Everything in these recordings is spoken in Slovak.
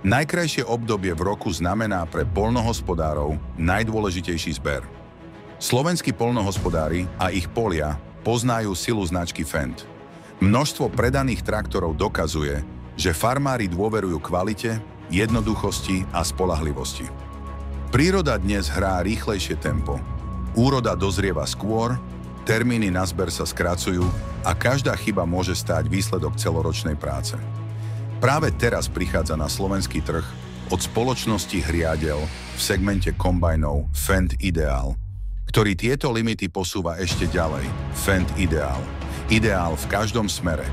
Najkrajšie obdobie v roku znamená pre poľnohospodárov najdôležitejší zber. Slovenskí poľnohospodári a ich polia poznajú silu značky Fendt. Množstvo predaných traktorov dokazuje, že farmári dôverujú kvalite, jednoduchosti a spoľahlivosti. Príroda dnes hrá rýchlejšie tempo. Úroda dozrieva skôr, termíny na zber sa skracujú a každá chyba môže stáť výsledok celoročnej práce. Práve teraz prichádza na slovenský trh od spoločnosti Hriadeľ v segmente kombajnov Fendt Ideál, ktorý tieto limity posúva ešte ďalej. Fendt Ideál. Ideál v každom smere.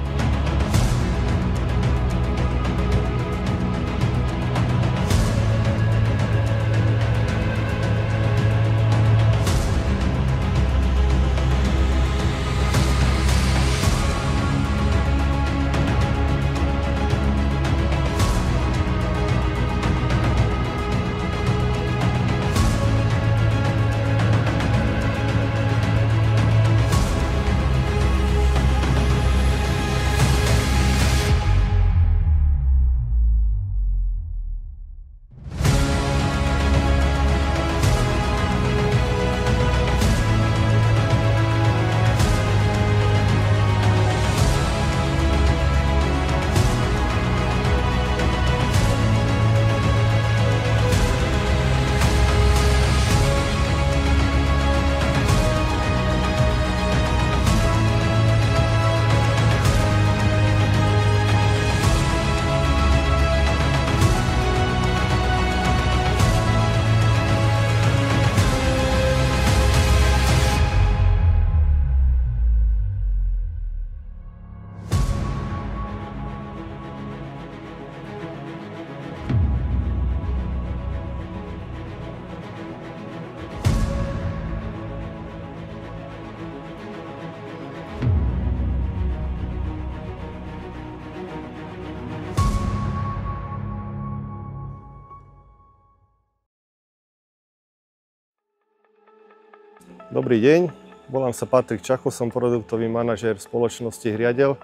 Dobrý deň, volám sa Patrik Čacho, som produktový manažér spoločnosti Hriadeľ.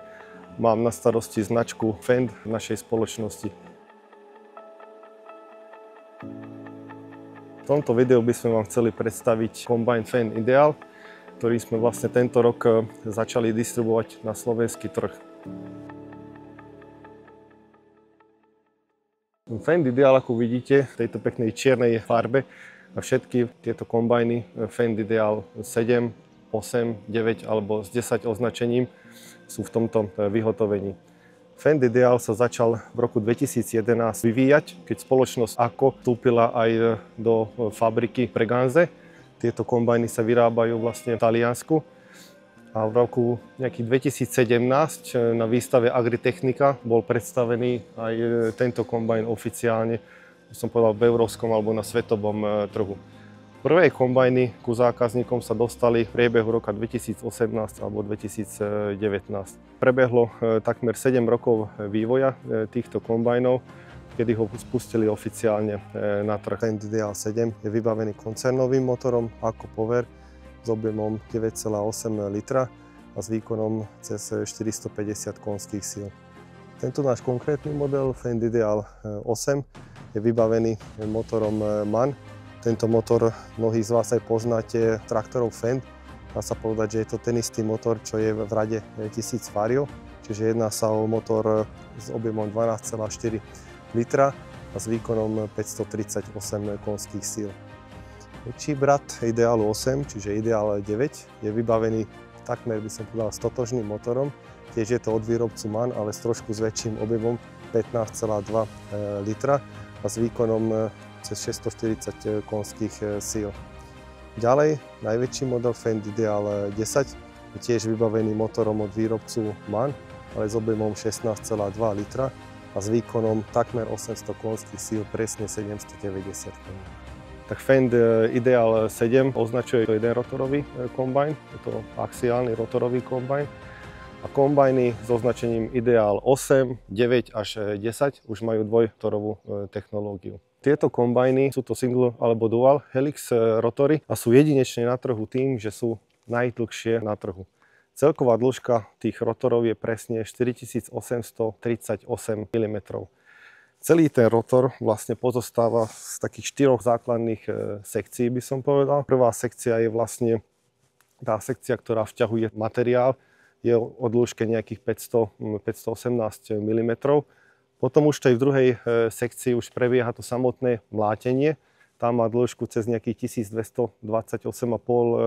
Mám na starosti značku Fendt v našej spoločnosti. V tomto videu by sme vám chceli predstaviť kombajn Fendt Ideál, ktorý sme vlastne tento rok začali distribuovať na slovenský trh. Fendt Ideál, ako vidíte, v tejto peknej čiernej farbe, a všetky tieto kombajny Fendt Ideál 7, 8, 9 alebo s 10 označením sú v tomto vyhotovení. Fendt Ideál sa začal v roku 2011 vyvíjať, keď spoločnosť AKO vstúpila aj do fabriky Breganze. Tieto kombajny sa vyrábajú vlastne v Taliansku. A v roku nejaký 2017 na výstave Agritechnika bol predstavený aj tento kombajn oficiálne, som povedal, v európskom alebo na svetovom trhu. Prvé kombajny ku zákazníkom sa dostali v priebehu roka 2018 alebo 2019. Prebehlo takmer 7 rokov vývoja týchto kombajnov, kedy ho spustili oficiálne na trh. Fendt Ideál 7 je vybavený koncernovým motorom AKO Power s objemom 9,8 litra a s výkonom cez 450 konských síl. Tento náš konkrétny model Fendt Ideál 8 je vybavený motorom MAN. Tento motor mnohí z vás aj poznáte traktorov Fendt. Dá sa povedať, že je to ten istý motor, čo je v rade 1000 Vario, čiže jedná sa o motor s objemom 12,4 litra a s výkonom 538 konských síl. Väčší brat Ideálu 8, čiže Ideál 9, je vybavený takmer, by som povedal, stotožným motorom. Tiež je to od výrobcu MAN, ale s trošku s väčším objemom 15,2 litra a s výkonom cez 640 konských síl. Ďalej, najväčší model Fendt Ideál 10 je tiež vybavený motorom od výrobcu MAN, ale s objemom 16,2 litra a s výkonom takmer 800 konských síl, presne 790 kg. Tak Fendt Ideál 7 označuje to jeden rotorový kombajn, je to axiálny rotorový kombajn. A kombajny s označením Ideál 8, 9 až 10 už majú dvojtorovú technológiu. Tieto kombajny sú to single alebo dual helix rotory a sú jedinečné na trhu tým, že sú najdlhšie na trhu. Celková dĺžka tých rotorov je presne 4838 mm. Celý ten rotor vlastne pozostáva z takých 4 základných sekcií, by som povedal. Prvá sekcia je vlastne tá sekcia, ktorá vťahuje materiál, je o dĺžke nejakých 518 mm. Potom už v druhej sekcii už prebieha to samotné mlátenie. Tá má dĺžku cez nejakých 1228,5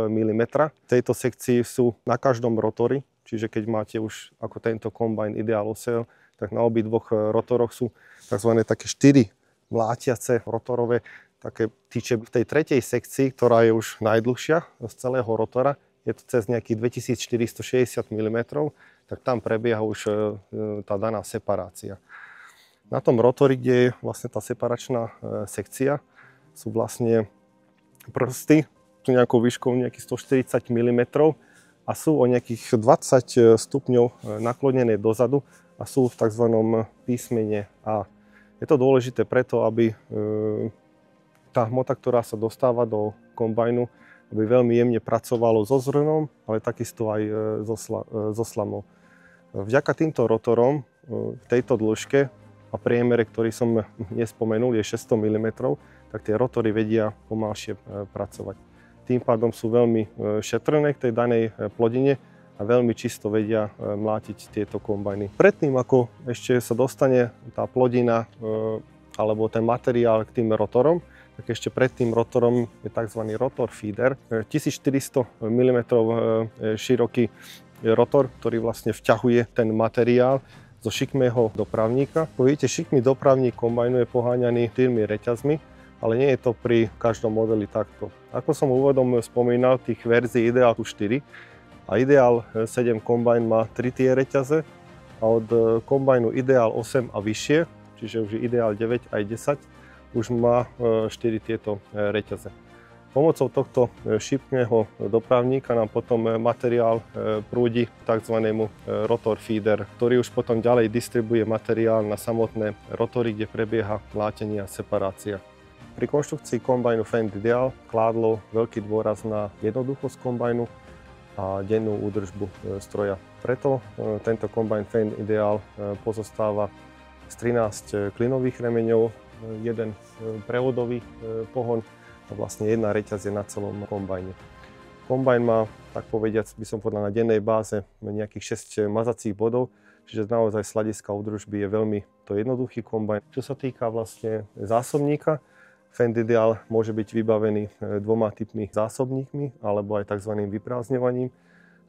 mm. V tejto sekcii sú na každom rotori, čiže keď máte už ako tento kombajn Ideal Ocel, tak na obidvoch rotoroch sú tzv. Také 4 mlátiace rotorové také tyče. V tej tretej sekcii, ktorá je už najdlhšia z celého rotora, je to cez nejakých 2460 mm, tak tam prebieha už tá daná separácia. Na tom rotori, kde je vlastne tá separačná sekcia, sú vlastne prsty, sú nejakou výškou nejakých 140 mm a sú o nejakých 20 stupňov naklonené dozadu a sú v tzv. Písmene A. Je to dôležité preto, aby tá hmota, ktorá sa dostáva do kombajnu, aby veľmi jemne pracovalo so zrnom, ale takisto aj so slamou. Vďaka týmto rotorom v tejto dĺžke a priemere, ktorý som nespomenul, je 600 mm, tak tie rotory vedia pomalšie pracovať. Tým pádom sú veľmi šetrné k tej danej plodine a veľmi čisto vedia mlátiť tieto kombajny. Predtým, ako ešte sa dostane tá plodina alebo ten materiál k tým rotorom, tak ešte pred tým rotorom je tzv. Rotor feeder. 1400 mm široký rotor, ktorý vlastne vťahuje ten materiál zo šikmého dopravníka. Ako vidíte, šikmý dopravník kombajnu je poháňaný 4 reťazmi, ale nie je to pri každom modeli takto. Ako som úvodom spomínal, tých verzií Ideal 4 a Ideal 7 kombajn má 3 tie reťaze a od kombajnu Ideal 8 a vyššie, čiže už je Ideal 9 aj 10, už má 4 tieto reťaze. Pomocou tohto šipkného dopravníka nám potom materiál prúdi k tzv. Rotor feeder, ktorý už potom ďalej distribuje materiál na samotné rotory, kde prebieha mlátenie a separácia. Pri konštrukcii kombajnu Fendt Ideal kládlo veľký dôraz na jednoduchosť kombajnu a dennú údržbu stroja. Preto tento kombajn Fendt Ideal pozostáva z 13 klinových remeňov, jeden prevodový pohon a vlastne jedna reťaz je na celom kombajne. Kombajn má, tak povediac, by som povedal, na dennej báze nejakých 6 mazacích bodov, čiže naozaj z hľadiska údržby je veľmi to jednoduchý kombajn. Čo sa týka vlastne zásobníka, Fendt Ideal môže byť vybavený 2 typmi zásobníkmi alebo aj tzv. Vyprázdňovaním.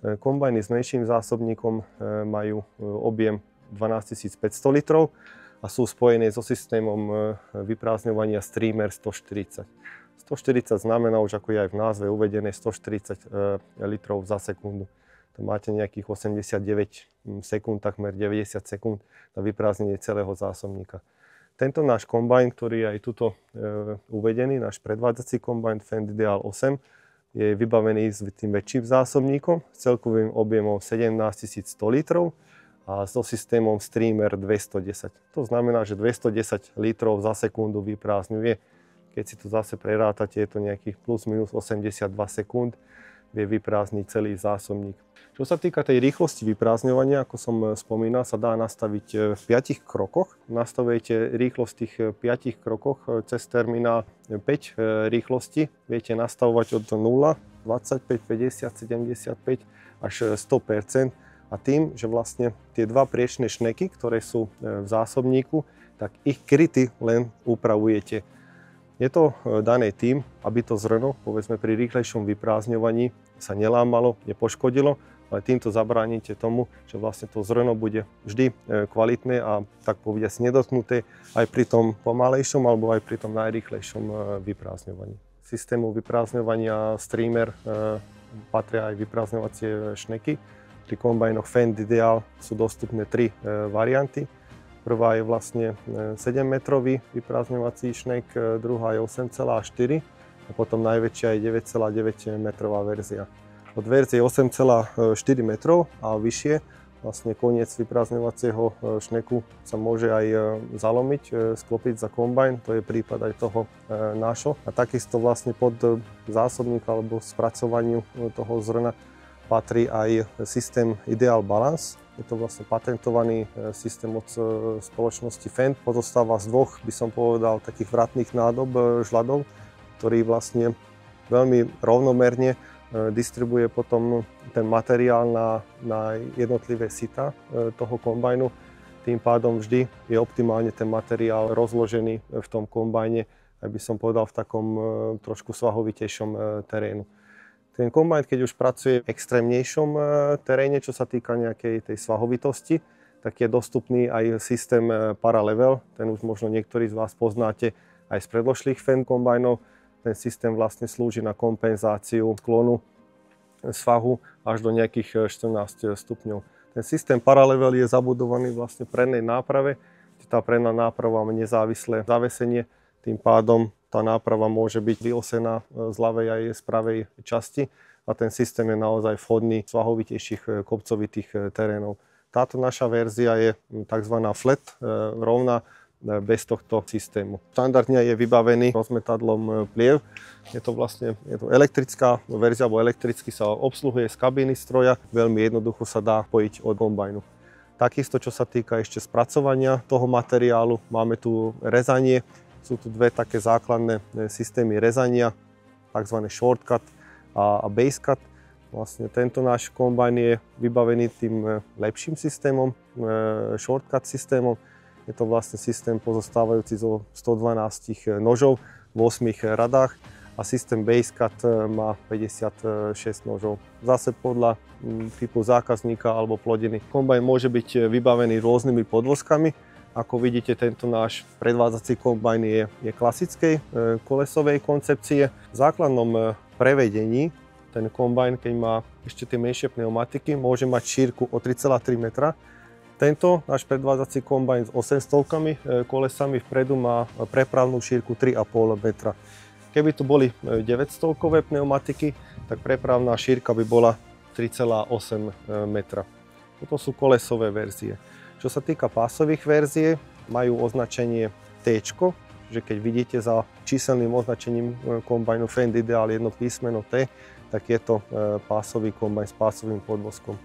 Kombajny s menším zásobníkom majú objem 12 500 litrov a sú spojené so systémom vyprázdňovania Streamer 140. 140 znamená už, ako je aj v názve uvedené, 140 litrov za sekundu. To máte nejakých 89 sekúnd, takmer 90 sekúnd na vyprázdnenie celého zásobníka. Tento náš kombajn, ktorý je aj tuto uvedený, náš predvádzací kombajn Fendt Ideal 8, je vybavený s tým väčším zásobníkom s celkovým objemom 17 100 litrov a so systémom Streamer 210. To znamená, že 210 litrov za sekundu vyprázdňuje. Keď si to zase prerátate, je to nejakých plus minus 82 sekúnd, vie vyprázdniť celý zásobník. Čo sa týka tej rýchlosti vyprázdňovania, ako som spomínal, sa dá nastaviť v 5 krokoch. Nastavujete rýchlosť v tých 5 krokoch cez terminál 5 rýchlosti. Viete nastavovať od 0, 25, 50, 75 až 100%. A tým, že vlastne tie dva priečné šneky, ktoré sú v zásobníku, tak ich kryty len upravujete. Je to dané tým, aby to zrno, povedzme pri rýchlejšom vyprázdňovaní, sa nelámalo, nepoškodilo, ale týmto zabránite tomu, že vlastne to zrno bude vždy kvalitné a tak povediac nedotknuté aj pri tom pomalejšom alebo aj pri tom najrýchlejšom vyprázdňovaní. Systému vyprázdňovania Streamer patria aj vyprázdňovacie šneky. Pri kombajnoch Fendt Ideal sú dostupné 3 varianty. Prvá je vlastne 7-metrový vyprázdňovací šnek, druhá je 8,4 a potom najväčšia je 9,9 metrová verzia. Od verzie 8,4 metrov a vyššie vlastne koniec vyprázdňovacieho šneku sa môže aj zalomiť, sklopiť za kombajn, to je prípad aj toho nášho. A takisto vlastne pod zásobník alebo spracovaniu toho zrna patrí aj systém Ideal Balance, Je to vlastne patentovaný systém od spoločnosti Fendt. Pozostáva z dvoch, by som povedal, takých vratných nádob žľadov, ktorý vlastne veľmi rovnomerne distribuje potom ten materiál na jednotlivé sita toho kombajnu. Tým pádom vždy je optimálne ten materiál rozložený v tom kombajne, aby som povedal, v takom trošku svahovitejšom terénu. Ten kombajn, keď už pracuje v extrémnejšom teréne, čo sa týka nejakej tej svahovitosti, tak je dostupný aj systém Paralevel. Ten už možno niektorí z vás poznáte aj z predložších Fendt kombajnov. Ten systém vlastne slúži na kompenzáciu sklonu svahu až do nejakých 14 stupňov. Ten systém Paralevel je zabudovaný vlastne v prednej náprave. Tá predná náprava má nezávislé zavesenie, tým pádom tá náprava môže byť vyosená z ľavej aj z pravej časti a ten systém je naozaj vhodný v svahovitejších kopcovitých terénov. Táto naša verzia je tzv. Flat, rovná, bez tohto systému. Štandardne je vybavený rozmetadlom pliev. Je to elektrická verzia, alebo elektricky sa obsluhuje z kabíny stroja. Veľmi jednoducho sa dá pojiť od kombajnu. Takisto, čo sa týka ešte spracovania toho materiálu, máme tu rezanie. Sú tu dve také základné systémy rezania, tzv. Shortcut a Basecut. Vlastne tento náš kombajn je vybavený tým lepším systémom, Shortcut systémom. Je to vlastne systém pozostávajúci zo 112 nožov v 8 radách a systém Basecut má 56 nožov. Zase podľa typu zákazníka alebo plodiny. Kombajn môže byť vybavený rôznymi podvozkami. Ako vidíte, tento náš predvádzací kombajn je klasickej kolesovej koncepcie. V základnom prevedení ten kombajn, keď má ešte tie menšie pneumatiky, môže mať šírku o 3,3 metra. Tento náš predvádzací kombajn s 800 kolesami vpredu má prepravnú šírku 3,5 metra. Keby tu boli 900-kové pneumatiky, tak prepravná šírka by bola 3,8 metra. Toto sú kolesové verzie. Čo sa týka pásových verzie, majú označenie T, že keď vidíte za číselným označením kombajnu Fendt Ideal jedno písmeno T, tak je to pásový kombajn s pásovým podvozkom.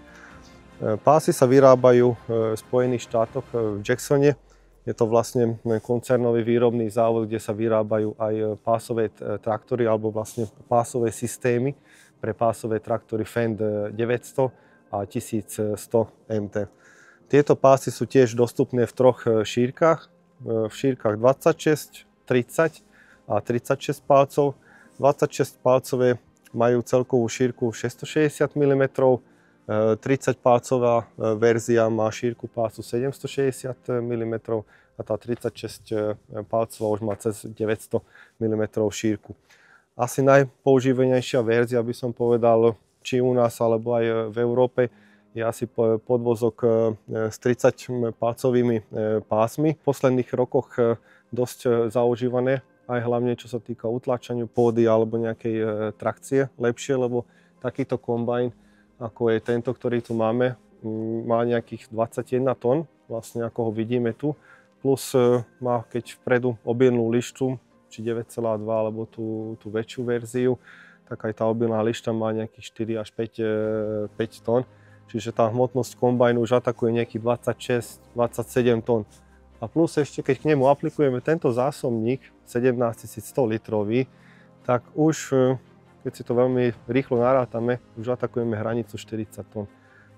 Pásy sa vyrábajú v Spojených štátoch v Jacksone. Je to vlastne koncernový výrobný závod, kde sa vyrábajú aj pásové traktory alebo vlastne pásové systémy pre pásové traktory Fendt 900 a 1100 MT. Tieto pásy sú tiež dostupné v troch šírkach. V šírkach 26, 30 a 36 palcov. 26 palcové majú celkovú šírku 660 mm, 30-palcová verzia má šírku pásu 760 mm a tá 36-palcová už má cez 900 mm šírku. Asi najpoužívanejšia verzia, by som povedal, či u nás alebo aj v Európe, je asi podvozok s 30-palcovými pásmi. V posledných rokoch dosť zaužívané, aj hlavne čo sa týka utlačania pôdy alebo nejakej trakcie lepšie, lebo takýto kombajn, ako je tento, ktorý tu máme, má nejakých 21 tón, vlastne ako ho vidíme tu, plus má keď vpredu obilnú lištu, či 9,2 alebo tú väčšiu verziu, tak aj tá obilná lišta má nejakých 4 až 5 tón, čiže tá hmotnosť kombajnu už atakuje nejakých 26-27 tón. A plus ešte, keď k nemu aplikujeme tento zásobník 17100 litrový, tak už keď si to veľmi rýchlo narátame, už atakujeme hranicu 40 tón.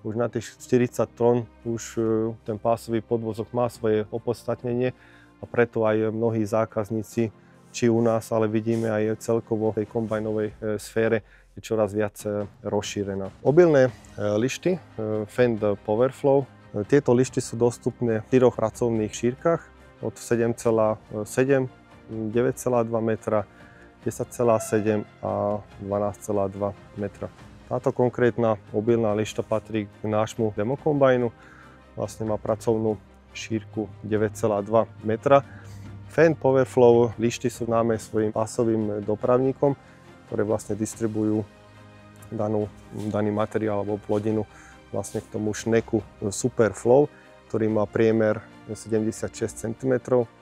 Už na tých 40 tón už ten pásový podvozok má svoje opodstatnenie a preto aj mnohí zákazníci, či u nás, ale vidíme aj celkovo v tej kombajnovej sfére, je čoraz viac rozšírená. Obilné lišty Fendt Powerflow. Tieto lišty sú dostupné v 4 pracovných šírkach od 7,7, 9,2 metra, 10,7 a 12,2 metra. Táto konkrétna obilná lišta patrí k nášmu demokombajnu. Vlastne má pracovnú šírku 9,2 metra. Fendt Powerflow lišty sú známe svojím pásovým dopravníkom, ktoré vlastne distribujú daný materiál alebo plodinu vlastne k tomu šneku Superflow, ktorý má priemer 76 cm.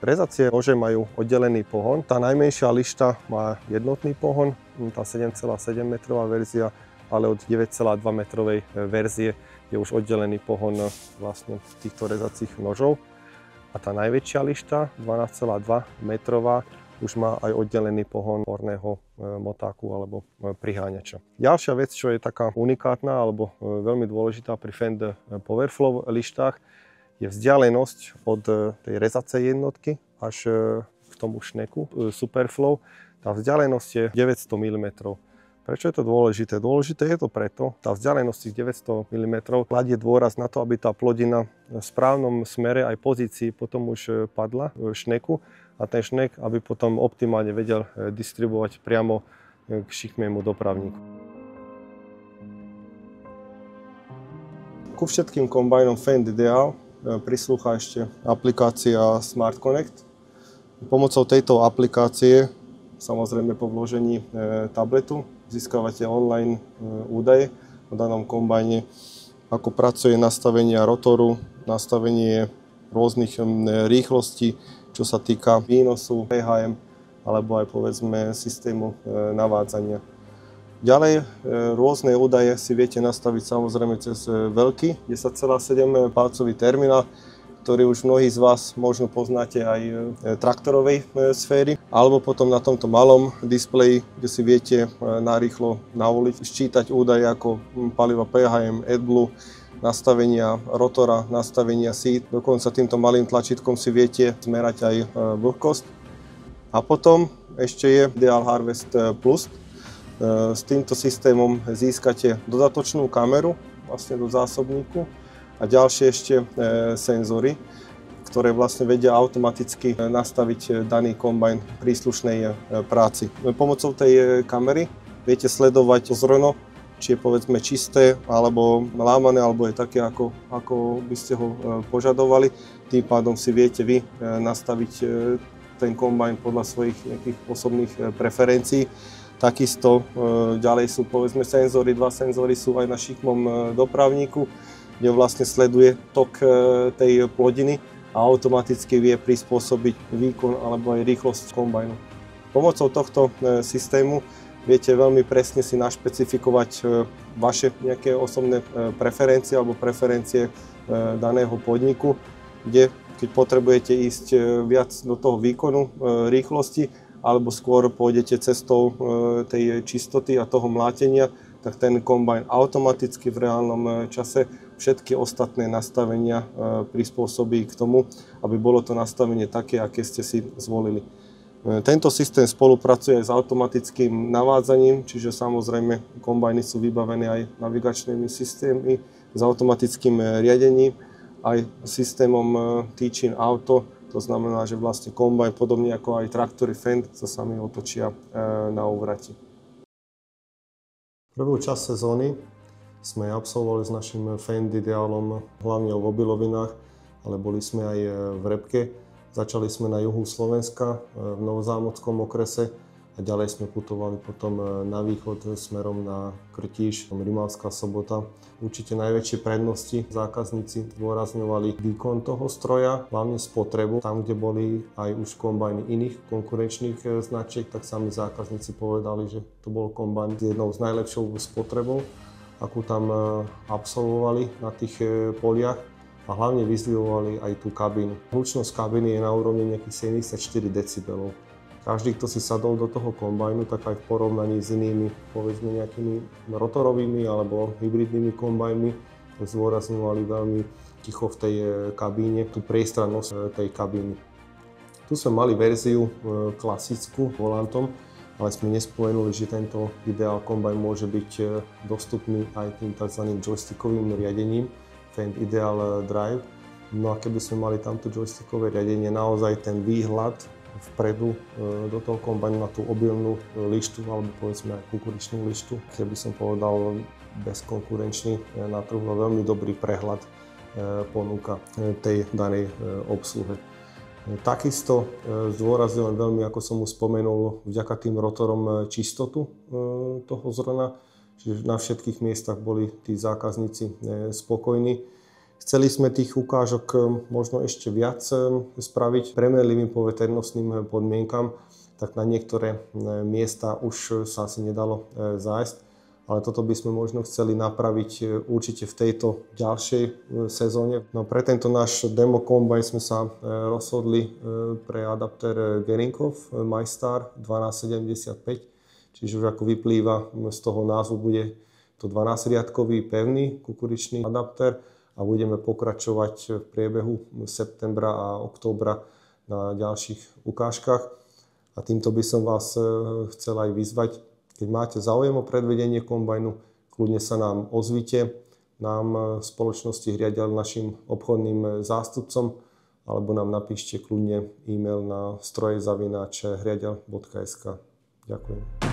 Rezacie nože majú oddelený pohon. Tá najmenšia lišta má jednotný pohon, tá 7,7 metrová verzia, ale od 9,2 metrovej verzie je už oddelený pohon vlastne týchto rezacích nožov. A tá najväčšia lišta, 12,2 metrová, už má aj oddelený pohon horného motáku alebo priháňača. Ďalšia vec, čo je taká unikátna alebo veľmi dôležitá pri Fendt Powerflow lištách, je vzdialenosť od tej rezacej jednotky až k tomu šneku Superflow. Tá vzdialenosť je 900 mm. Prečo je to dôležité? Dôležité je to preto, tá vzdialenosť tých 900 mm kladie dôraz na to, aby tá plodina v správnom smere aj pozícii potom už padla v šneku a ten šnek, aby potom optimálne vedel distribuovať priamo k šikmému dopravníku. Ku všetkým kombajnom Fendt Ideal prislúcha ešte aplikácia Smart Connect. Pomocou tejto aplikácie, samozrejme po vložení tabletu, získavate online údaje o danom kombajne, ako pracuje nastavenie rotoru, nastavenie rôznych rýchlostí, čo sa týka výnosu, PHM, alebo aj povedzme systému navádzania. Ďalej, rôzne údaje si viete nastaviť samozrejme cez veľký 10,7 palcový terminál, ktorý už mnohí z vás možno poznáte aj traktorovej sféry, alebo potom na tomto malom displeji, kde si viete narýchlo navoliť, sčítať údaje ako paliva PHM, AdBlue, nastavenia rotora, nastavenia seat. Dokonca týmto malým tlačítkom si viete zmerať aj vlhkosť. A potom ešte je Ideal Harvest Plus. S týmto systémom získate dodatočnú kameru vlastne do zásobníku a ďalšie ešte senzory, ktoré vlastne vedia automaticky nastaviť daný kombajn príslušnej práci. Pomocou tej kamery viete sledovať to zrno, či je povedzme čisté, alebo lámané, alebo je také, ako by ste ho požadovali. Tým pádom si viete vy nastaviť ten kombajn podľa svojich nejakých osobných preferencií. Takisto ďalej sú povedzme senzory, dva senzory sú aj na šikmom dopravníku, kde vlastne sleduje tok tej plodiny a automaticky vie prispôsobiť výkon alebo aj rýchlosť kombajnu. Pomocou tohto systému viete veľmi presne si našpecifikovať vaše nejaké osobné preferencie alebo preferencie daného podniku, kde keď potrebujete ísť viac do toho výkonu, rýchlosti, alebo skôr pôjdete cestou tej čistoty a toho mlátenia, tak ten kombajn automaticky v reálnom čase všetky ostatné nastavenia prispôsobí k tomu, aby bolo to nastavenie také, aké ste si zvolili. Tento systém spolupracuje s automatickým navádzaním, čiže samozrejme kombajny sú vybavené aj navigačnými systémmi s automatickým riadením, aj systémom Teach-in Auto. To znamená, že vlastne kombajn, podobne ako aj traktory Fendt, sa sami otočia na ovrati. Prvú časť sezóny sme absolvovali s našim Fendt Ideálom hlavne v obilovinách, ale boli sme aj v repke. Začali sme na juhu Slovenska, v Novozámockom okrese a ďalej sme putovali potom na východ smerom na Krtíš, Rimavská Sobota. Určite najväčšie prednosti zákazníci zdôrazňovali výkon toho stroja, hlavne spotrebu. Tam, kde boli aj už kombajny iných konkurenčných značiek, tak sami zákazníci povedali, že to bol kombajn s jednou z najlepšou spotrebou, akú tam absolvovali na tých poliach. A hlavne vyzdvihovali aj tú kabínu. Hlučnosť kabíny je na úrovni nejakých 74 decibelov. Každý, kto si sadol do toho kombajnu, tak aj v porovnaní s inými, povedzme nejakými rotorovými alebo hybridnými kombajnmi, zdôrazňovali veľmi ticho v tej kabíne, tú priestrannosť tej kabíny. Tu sme mali verziu klasickú volantom, ale sme nespomenuli, že tento Ideal kombajn môže byť dostupný aj tým tzv. Joystickovým riadením, Fendt Ideal Drive. No a keby sme mali tamto joystickové riadenie, naozaj ten výhľad vpredu do toho kombajnu na tú obilnú lištu, alebo povedzme aj kukuričnú lištu, keby som povedal bezkonkurenčný na trhu, veľmi dobrý prehľad ponúka tej danej obsluhe. Takisto zdôrazňujem veľmi, ako som už spomenul, vďaka tým rotorom čistotu toho zrna. Čiže na všetkých miestach boli tí zákazníci spokojní. Chceli sme tých ukážok možno ešte viac spraviť premerlivým po veternostným podmienkam, tak na niektoré miesta už sa asi nedalo zájsť. ale toto by sme možno chceli napraviť určite v tejto ďalšej sezóne. No pre tento náš demo kombajn sme sa rozhodli pre adaptér Gerinkov MyStar 1275, čiže už ako vyplýva z toho názvu, bude to 12-riadkový pevný kukuričný adaptér a budeme pokračovať v priebehu septembra a októbra na ďalších ukážkach. A týmto by som vás chcel aj vyzvať, keď máte záujem o predvedenie kombajnu, kľudne sa nám ozvite, nám v spoločnosti Hriaďal, našim obchodným zástupcom, alebo nám napíšte kľudne e-mail na stroje@hriaďal.sk. Ďakujem.